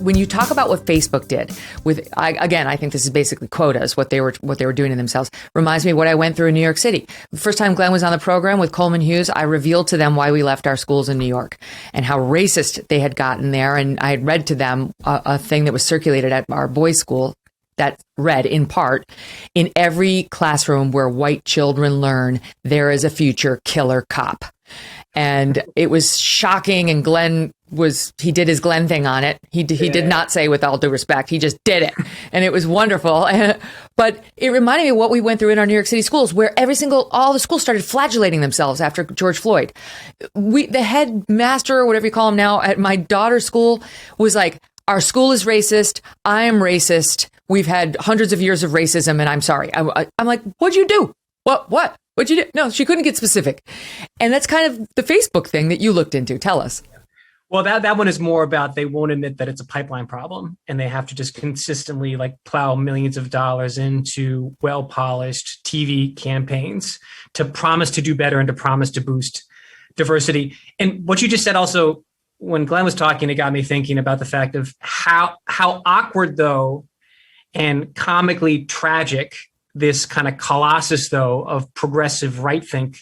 when you talk about what Facebook did with, I think this is basically quotas, what they were doing to themselves, reminds me of what I went through in New York City. The first time Glenn was on the program with Coleman Hughes, I revealed to them why we left our schools in New York and how racist they had gotten there. And I had read to them a thing that was circulated at our boys' school that read, in part, in every classroom where white children learn, there is a future killer cop. And it was shocking. And he did his Glenn thing on it. He did not say with all due respect. He just did it. And it was wonderful. But it reminded me of what we went through in our New York City schools, where all the schools started flagellating themselves after George Floyd. The headmaster, or whatever you call him now, at my daughter's school was like, our school is racist. I am racist. We've had hundreds of years of racism, and I'm sorry. I'm like, what'd you do? What? What'd you do? No, she couldn't get specific. And that's kind of the Facebook thing that you looked into. Tell us. Well, that one is more about they won't admit that it's a pipeline problem, and they have to just consistently plow millions of dollars into well-polished TV campaigns to promise to do better and to promise to boost diversity. And what you just said also, when Glenn was talking, it got me thinking about the fact of how awkward, though, and comically tragic this kind of colossus, though, of progressive right think,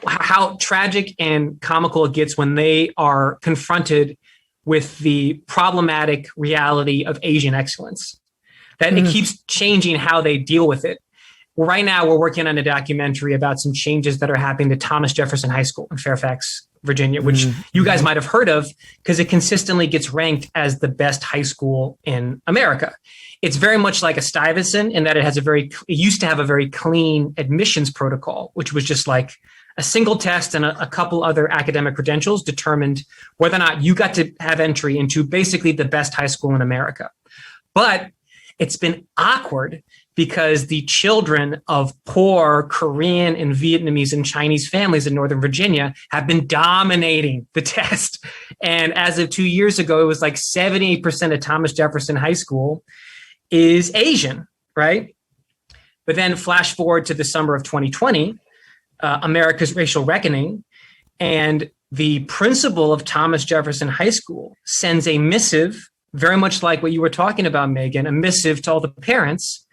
how tragic and comical it gets when they are confronted with the problematic reality of Asian excellence, that it keeps changing how they deal with it. Right now, we're working on a documentary about some changes that are happening to Thomas Jefferson High School in Fairfax, Virginia, which you guys might have heard of because it consistently gets ranked as the best high school in America. It's very much like a Stuyvesant in that it used to have a very clean admissions protocol, which was just like a single test and a couple other academic credentials determined whether or not you got to have entry into basically the best high school in America. But it's been awkward because the children of poor Korean and Vietnamese and Chinese families in Northern Virginia have been dominating the test. And as of 2 years ago, it was like 78% of Thomas Jefferson High School is Asian, right? But then flash forward to the summer of 2020, America's racial reckoning, and the principal of Thomas Jefferson High School sends a missive, very much like what you were talking about, Megyn, a missive to all the parents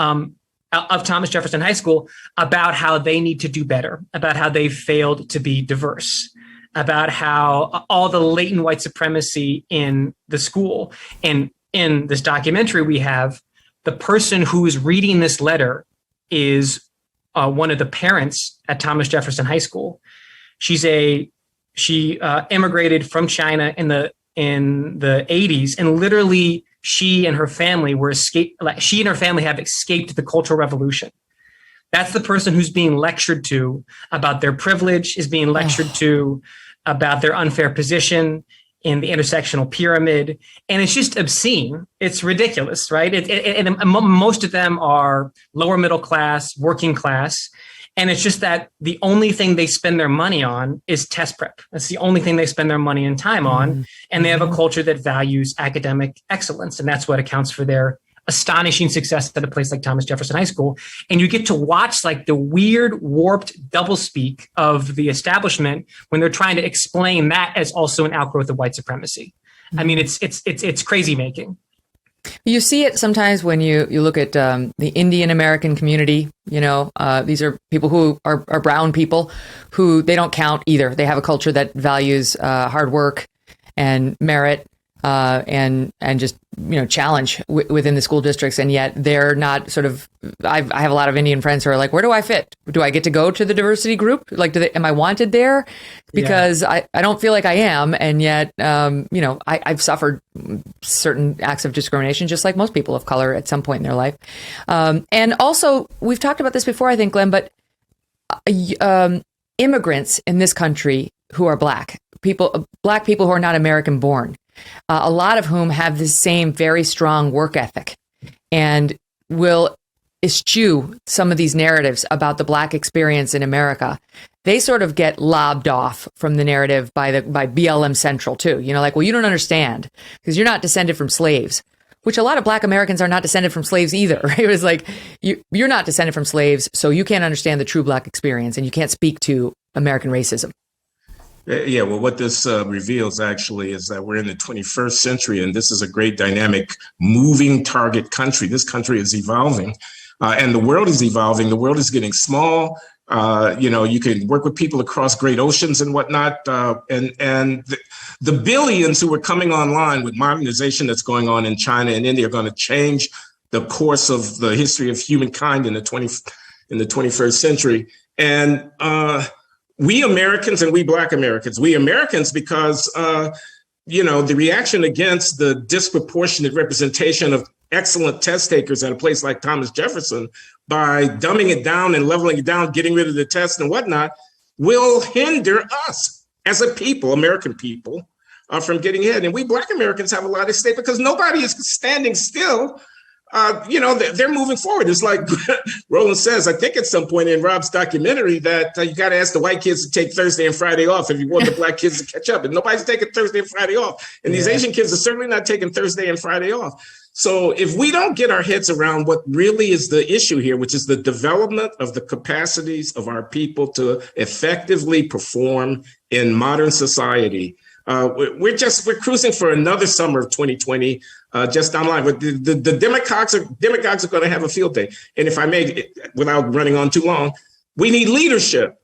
of Thomas Jefferson High School about how they need to do better, about how they failed to be diverse, about how all the latent white supremacy in the school. And in this documentary we have, the person who is reading this letter is one of the parents at Thomas Jefferson High School. She immigrated from China in the 80s, and literally she and her family have escaped the Cultural Revolution. That's the person who's being lectured to about their privilege, is being lectured to about their unfair position in the intersectional pyramid. And it's just obscene. It's ridiculous, right? And most of them are lower middle class, working class. And it's just that the only thing they spend their money on is test prep. That's the only thing they spend their money and time on. And they have a culture that values academic excellence. And that's what accounts for their astonishing success at a place like Thomas Jefferson High School. And you get to watch the weird, warped doublespeak of the establishment when they're trying to explain that as also an outgrowth of white supremacy. I mean, it's crazy making. You see it sometimes when you look at the Indian American community. These are people who are brown people who they don't count either. They have a culture that values hard work and merit and just challenge within the school districts, and yet they're not sort of. I have a lot of Indian friends who are like, where do I fit? Do I get to go to the diversity group? Am I wanted there? Because I don't feel like I am, and yet I've suffered certain acts of discrimination, just like most people of color at some point in their life. And also, we've talked about this before, I think, Glenn, but immigrants in this country who are black people who are not American born. A lot of whom have the same very strong work ethic and will eschew some of these narratives about the black experience in America. They sort of get lobbed off from the narrative by BLM Central too. You don't understand because you're not descended from slaves, which a lot of black Americans are not descended from slaves either. Right? It was like, you're not descended from slaves, so you can't understand the true black experience and you can't speak to American racism. Yeah, well, what this reveals actually is that we're in the 21st century, and this is a great dynamic, moving target country. This country is evolving, and the world is evolving. The world is getting small. You can work with people across great oceans and whatnot, and the billions who are coming online with modernization that's going on in China and India are going to change the course of the history of humankind in the 21st century. And we Americans and we Black Americans, we Americans, because, the reaction against the disproportionate representation of excellent test takers at a place like Thomas Jefferson by dumbing it down and leveling it down, getting rid of the test and whatnot, will hinder us as a people, American people, from getting ahead. And we Black Americans have a lot at stake because nobody is standing still. They're moving forward. It's like Roland says, I think at some point in Rob's documentary that you got to ask the white kids to take Thursday and Friday off if you want the Black kids to catch up. And nobody's taking Thursday and Friday off. And these Asian kids are certainly not taking Thursday and Friday off. So if we don't get our heads around what really is the issue here, which is the development of the capacities of our people to effectively perform in modern society, we're cruising for another summer of 2020 just down the line. But the demagogues are going to have a field day. And if I may, without running on too long, we need leadership.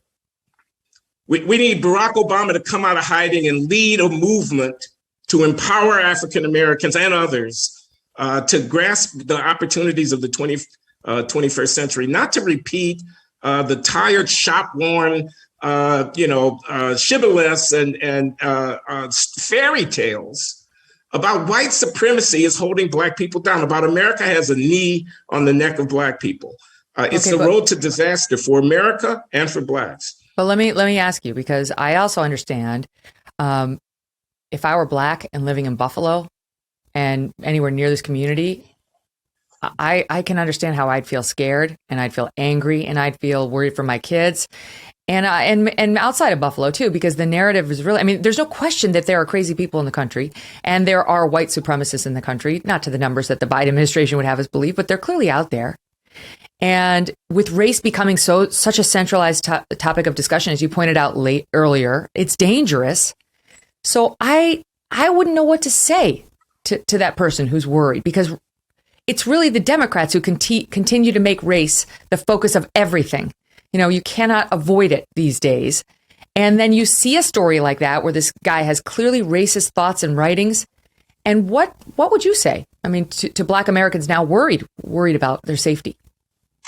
We need Barack Obama to come out of hiding and lead a movement to empower African Americans and others to grasp the opportunities of the 21st century, not to repeat the tired, shop-worn, shibboleths and fairy tales about white supremacy is holding Black people down, about America has a knee on the neck of Black people. It's the road to disaster for America and for Blacks. But let me ask you, because I also understand if I were Black and living in Buffalo and anywhere near this community, I can understand how I'd feel scared and I'd feel angry and I'd feel worried for my kids. And outside of Buffalo, too, because the narrative is really, there's no question that there are crazy people in the country and there are white supremacists in the country, not to the numbers that the Biden administration would have us believe, but they're clearly out there. And with race becoming such a centralized topic of discussion, as you pointed out earlier, it's dangerous. So I wouldn't know what to say to that person who's worried, because it's really the Democrats who continue to make race the focus of everything. You cannot avoid it these days. And then you see a story like that where this guy has clearly racist thoughts and writings. And what would you say? To Black Americans now worried about their safety?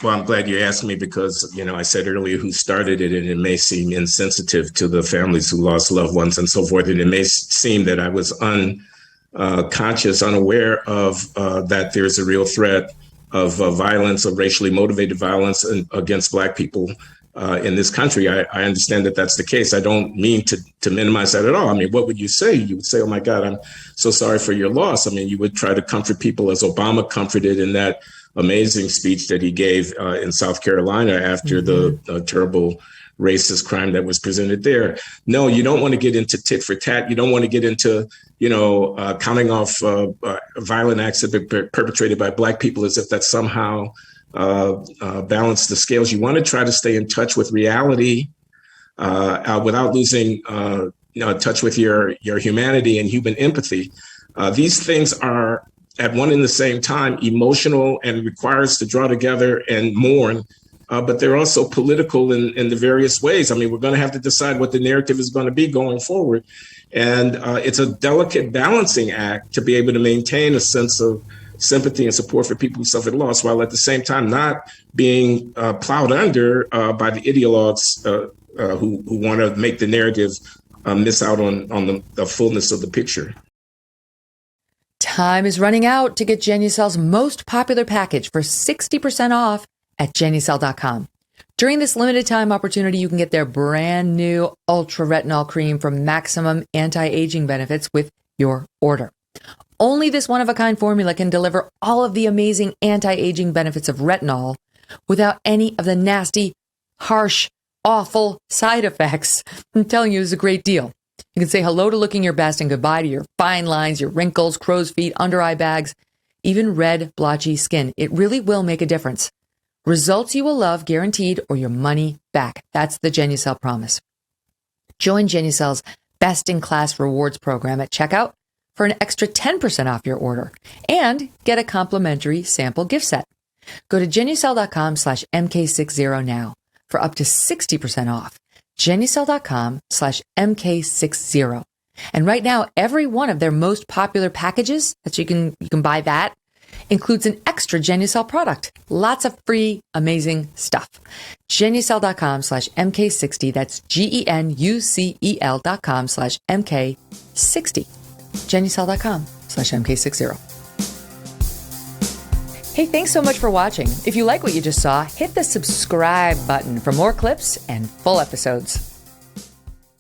Well, I'm glad you asked me because, I said earlier who started it, and it may seem insensitive to the families who lost loved ones and so forth. And it may seem that I was unconscious, unaware of that there's a real threat of violence, of racially motivated violence against Black people in this country. I understand that that's the case. I don't mean to minimize that at all. What would you say? You would say, oh, my God, I'm so sorry for your loss. You would try to comfort people as Obama comforted in that amazing speech that he gave in South Carolina after the terrible racist crime that was presented there. No, you don't want to get into tit for tat. You don't want to get into, counting off violent acts that have been perpetrated by Black people as if that somehow balance the scales. You want to try to stay in touch with reality without losing touch with your humanity and human empathy. These things are at one and the same time emotional and require us to draw together and mourn. But they're also political in the various ways. We're going to have to decide what the narrative is going to be going forward. And it's a delicate balancing act to be able to maintain a sense of sympathy and support for people who suffered loss, while at the same time not being plowed under by the ideologues who want to make the narrative miss out on the fullness of the picture. Time is running out to get Genucel's most popular package for 60% off at Genucel.com. During this limited time opportunity, you can get their brand new Ultra Retinol Cream for maximum anti-aging benefits with your order. Only this one-of-a-kind formula can deliver all of the amazing anti-aging benefits of retinol without any of the nasty, harsh, awful side effects. I'm telling you, it's a great deal. You can say hello to looking your best and goodbye to your fine lines, your wrinkles, crow's feet, under-eye bags, even red, blotchy skin. It really will make a difference. Results you will love, guaranteed, or your money back. That's the Genucel promise. Join Genucel's best-in-class rewards program at checkout for an extra 10% off your order and get a complimentary sample gift set. Go to Genucel.com/MK60 now for up to 60% off. Genucel.com/MK60. And right now, every one of their most popular packages that you can buy that includes an extra Genucel product. Lots of free, amazing stuff. Genucel.com/MK60. That's GENUCEL.com/MK60. Genucel.com/MK60. Hey, thanks so much for watching. If you like what you just saw, hit the subscribe button for more clips and full episodes.